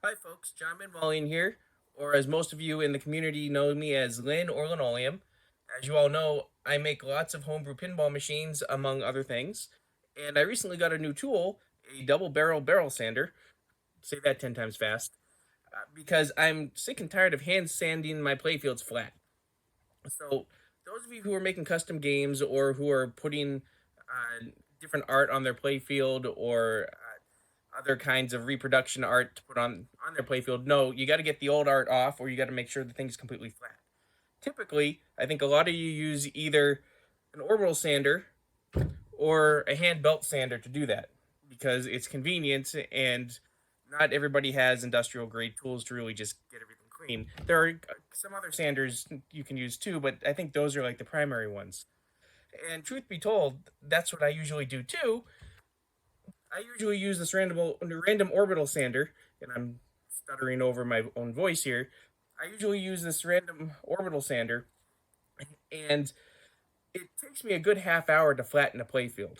Hi, folks. John Manwalian here, or as most of you in the community know me as Lynn or Linoleum. As you all know, I make lots of homebrew pinball machines, among other things, and I recently got a new tool, a double barrel sander. Say that 10 times fast, because I'm sick and tired of hand sanding my playfields flat. So, those of you who are making custom games or who are putting different art on their playfield or other kinds of reproduction art to put on their playfield. No, you got to get the old art off, or you got to make sure the thing's completely flat. Typically, I think a lot of you use either an orbital sander or a hand belt sander to do that because it's convenient and not everybody has industrial grade tools to really just get everything clean. There are some other sanders you can use too, but I think those are like the primary ones. And truth be told, that's what I usually do too. I usually use this random orbital sander, and I'm stuttering over my own voice here. I usually use this random orbital sander, and it takes me a good half hour to flatten a playfield.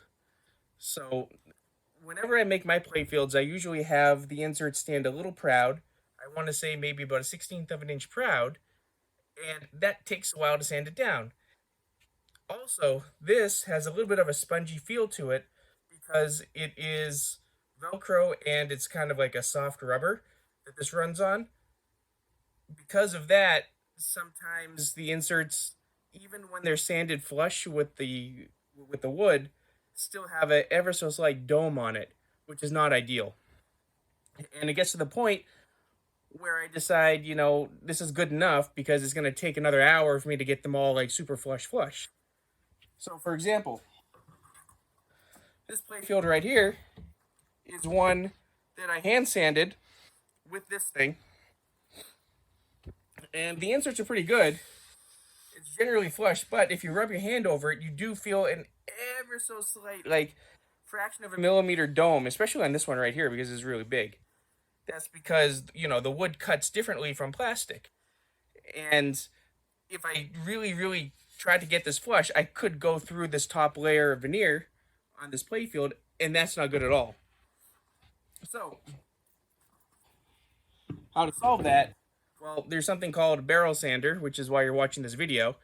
So, whenever I make my playfields, I usually have the insert stand a little proud. I want to say maybe about a 16th of an inch proud, and that takes a while to sand it down. Also, this has a little bit of a spongy feel to it because it is Velcro and it's kind of like a soft rubber that this runs on. Because of that, sometimes the inserts, even when they're sanded flush with the wood, still have a ever so slight dome on it, which is not ideal. And it gets to the point where I decide, this is good enough because it's going to take another hour for me to get them all like super flush. So, for example, this playfield right here is one that I hand sanded with this thing, and the inserts are pretty good. It's generally flush, but if you rub your hand over it, you do feel an ever so slight, like fraction of a millimeter dome, especially on this one right here because it's really big. That's because the wood cuts differently from plastic, and if I really tried to get this flush, I could go through this top layer of veneer on this playfield, and that's not good at all. So, how to solve that? Well, there's something called a barrel sander, which is why you're watching this video.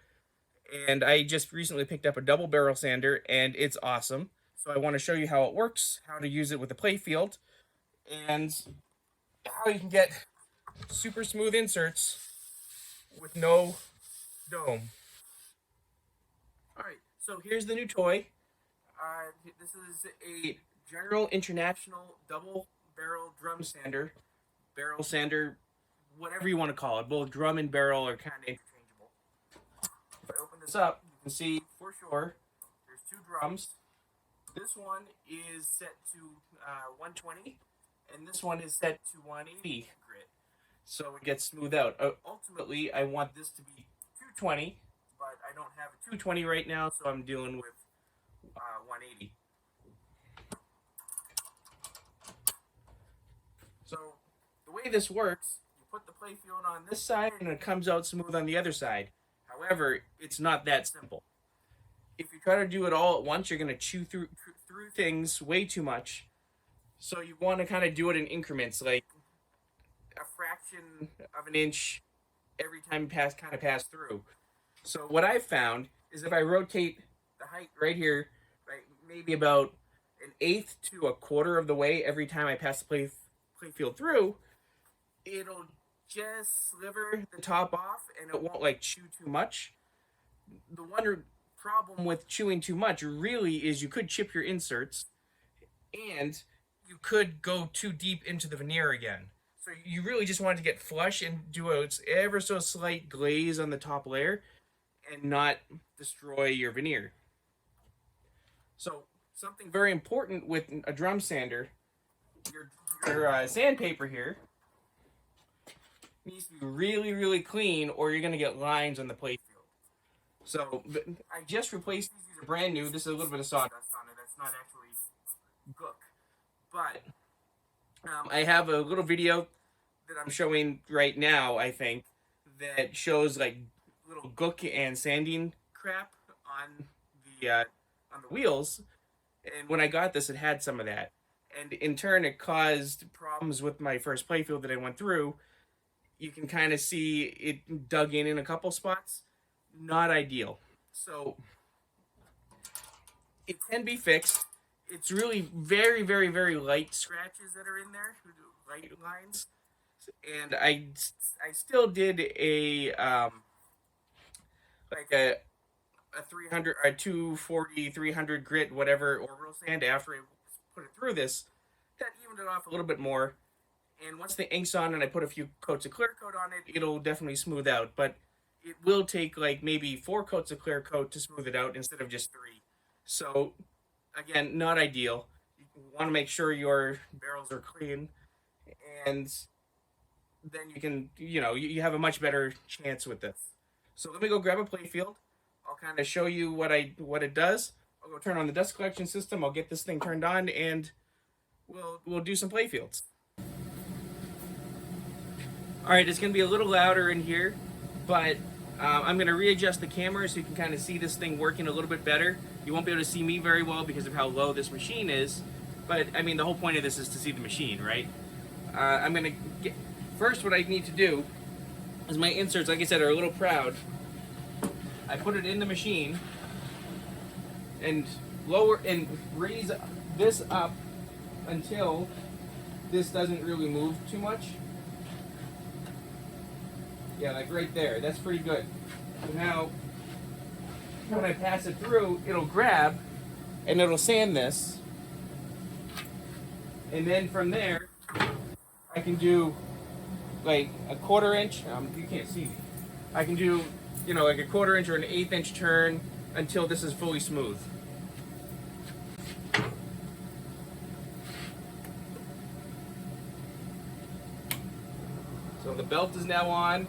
And I just recently picked up a double barrel sander, and it's awesome. So I want to show you how it works, how to use it with the playfield, and how you can get super smooth inserts with no dome. All right, so here's the new toy. This is a General International double barrel sander, whatever you want to call it. Both drum and barrel are kind of interchangeable. If I open this up, you can see for sure there's two drums. This one is set to 120, and this one is set to 180 grit, so it gets smoothed out. Ultimately, I want this to be 220, but I don't have a 220 right now, so I'm dealing with 180. So the way this works, you put the playfield on this side, and it comes out smooth on the other side. However, it's not that simple. If you try to do it all at once, you're going to chew through things way too much. So you want to kind of do it in increments, like a fraction of an inch every time you pass through. So what I've found is if I rotate the height right here, right, maybe about an eighth to a quarter of the way every time I pass the playfield through, it'll just sliver the top off and it won't like chew too much. The one problem with chewing too much really is you could chip your inserts and you could go too deep into the veneer again. So you really just want to get flush and do a ever so slight glaze on the top layer and not destroy your veneer. So something very important with a drum sander, your sandpaper here needs to be really clean or you're going to get lines on the playfield. So I just replaced these. These are brand new. This is a little bit of sawdust on it. That's not actually gook. But I have a little video that I'm showing right now, I think, that shows like little gook and sanding crap on the wheels. And when I got this, it had some of that. and in turn it caused problems with my first playfield that I went through. You can kind of see it dug in a couple spots. Not ideal. So it can be fixed. It's really very, very, very light scratches that are in there, light lines. And I still did a like a 300, a 240, 300 grit, whatever, orbital sand after I put it through this. That evened it off a little bit more. And once the ink's on and I put a few coats of clear coat on it, it'll definitely smooth out. But it will take like maybe 4 coats of clear coat to smooth it out instead of just 3. So again, not ideal. You want to make sure your barrels are clean, and then you can, you have a much better chance with this. So let me go grab a playfield. I'll kind of show you what it does. I'll go turn on the dust collection system. I'll get this thing turned on, and we'll do some playfields. All right, it's gonna be a little louder in here, but I'm gonna readjust the camera so you can kind of see this thing working a little bit better. You won't be able to see me very well because of how low this machine is, but I mean the whole point of this is to see the machine, right? I'm gonna get first. What I need to do is my inserts, like I said, are a little proud. I put it in the machine and lower and raise this up until this doesn't really move too much. Yeah, like right there. That's pretty good. So now, when I pass it through, it'll grab and it'll sand this. And then from there, I can do like a 1/4 inch. You can't see me. I can do, like a 1/4 inch or an 1/8 inch turn until this is fully smooth. So the belt is now on.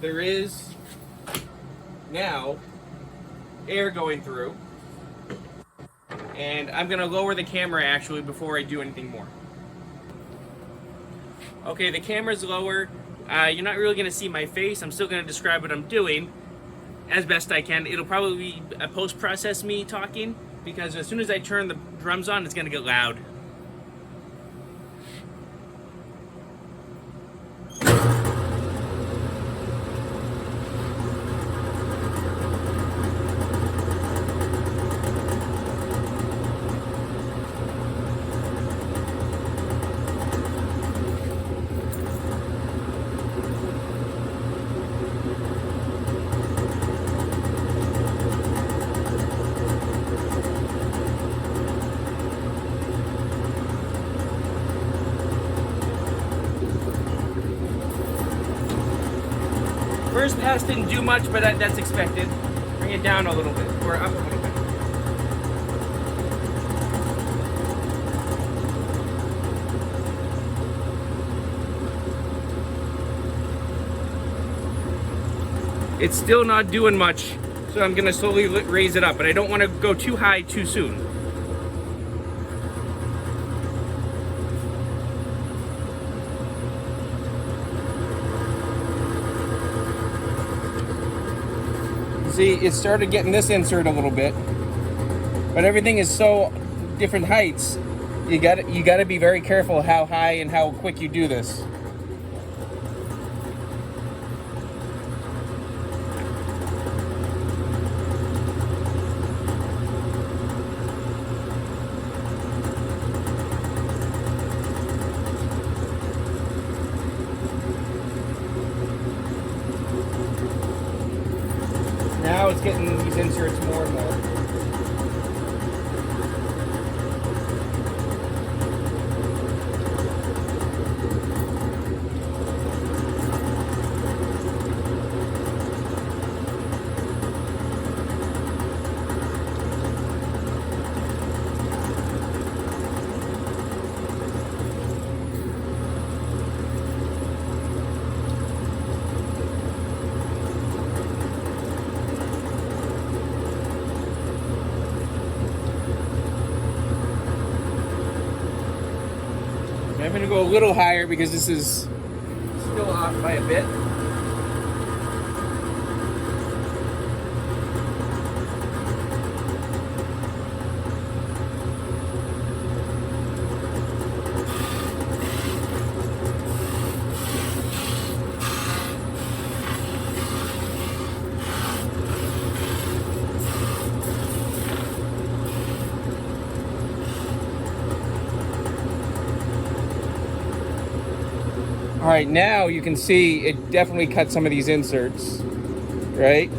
There is now air going through. And I'm gonna lower the camera actually before I do anything more. Okay, the camera's lower. You're not really gonna see my face. I'm still gonna describe what I'm doing as best I can. It'll probably be a post-process me talking, because as soon as I turn the drums on, it's gonna get loud. First pass didn't do much, but that's expected. Bring it down a little bit, or up a little bit. It's still not doing much, so I'm gonna slowly raise it up, but I don't want to go too high too soon. See, it started getting this insert a little bit, but everything is so different heights. You gotta be very careful how high and how quick you do this. Now it's getting these inserts more and more. I'm going to go a little higher because this is still off by a bit. All right, now you can see it definitely cut some of these inserts, right?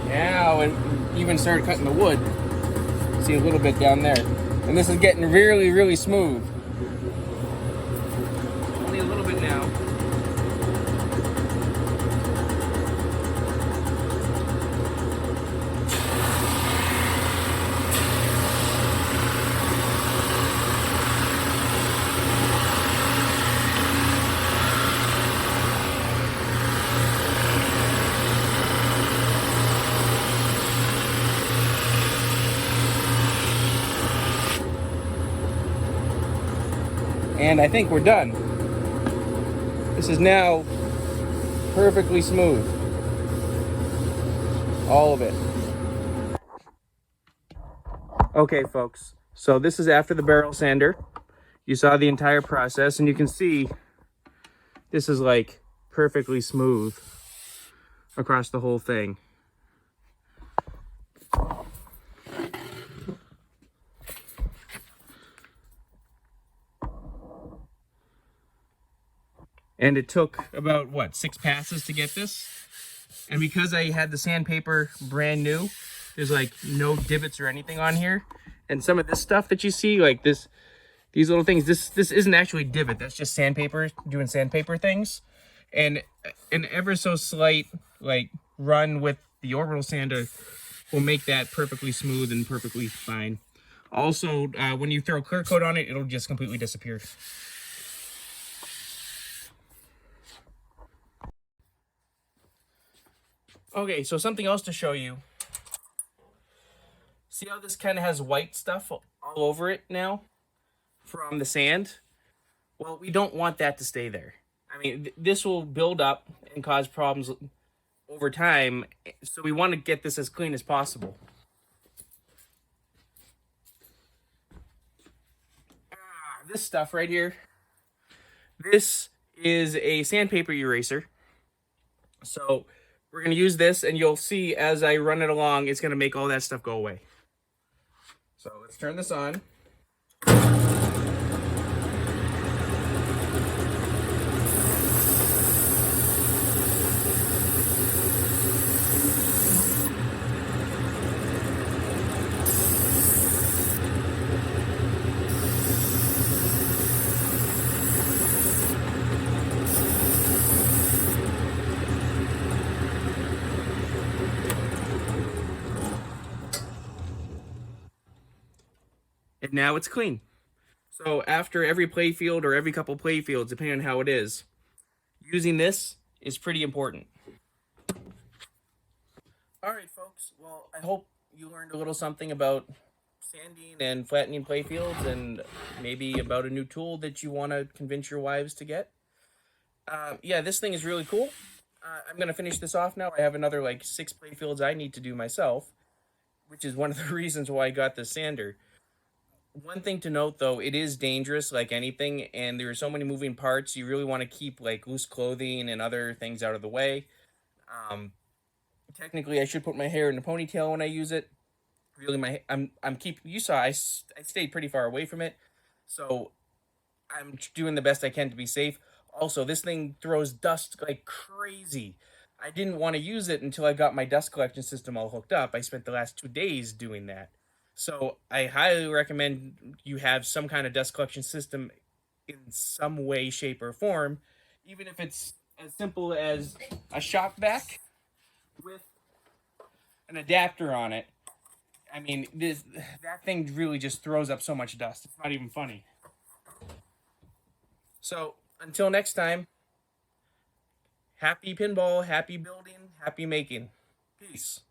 Now it even started cutting the wood. See a little bit down there. And this is getting really, really smooth. Only a little bit now. And I think we're done. This is now perfectly smooth. All of it. Okay, folks. So this is after the barrel sander. You saw the entire process, and you can see this is like perfectly smooth across the whole thing. And it took about, what, 6 passes to get this? And because I had the sandpaper brand new, there's like no divots or anything on here. And some of this stuff that you see, like these little things, this isn't actually divot. That's just sandpaper doing sandpaper things. And an ever so slight like run with the orbital sander will make that perfectly smooth and perfectly fine. Also, when you throw clear coat on it, it'll just completely disappear. Okay, so something else to show you. See how this kind of has white stuff all over it now from the sand? Well, we don't want that to stay there. I mean, this will build up and cause problems over time, so we want to get this as clean as possible. This stuff right here, this is a sandpaper eraser. So we're going to use this, and you'll see as I run it along, it's going to make all that stuff go away. So let's turn this on. And now it's clean. So after every playfield or every couple playfields, depending on how it is, using this is pretty important. All right, folks. Well, I hope you learned a little something about sanding and flattening playfields, and maybe about a new tool that you want to convince your wives to get. Yeah, this thing is really cool. I'm gonna finish this off now. I have another like 6 playfields I need to do myself, which is one of the reasons why I got the sander. One thing to note though, it is dangerous like anything, and there are so many moving parts. You really want to keep like loose clothing and other things out of the way. Um, Technically, I should put my hair in a ponytail when I use it. Really, I'm keep. You saw I stayed pretty far away from it, so I'm doing the best I can to be safe. Also, this thing throws dust like crazy. I didn't want to use it until I got my dust collection system all hooked up. I spent the last 2 days doing that. So I highly recommend you have some kind of dust collection system in some way, shape, or form, even if it's as simple as a shock back with an adapter on it. I mean, that thing really just throws up so much dust. It's not even funny. So until next time, happy pinball, happy building, happy making. Peace.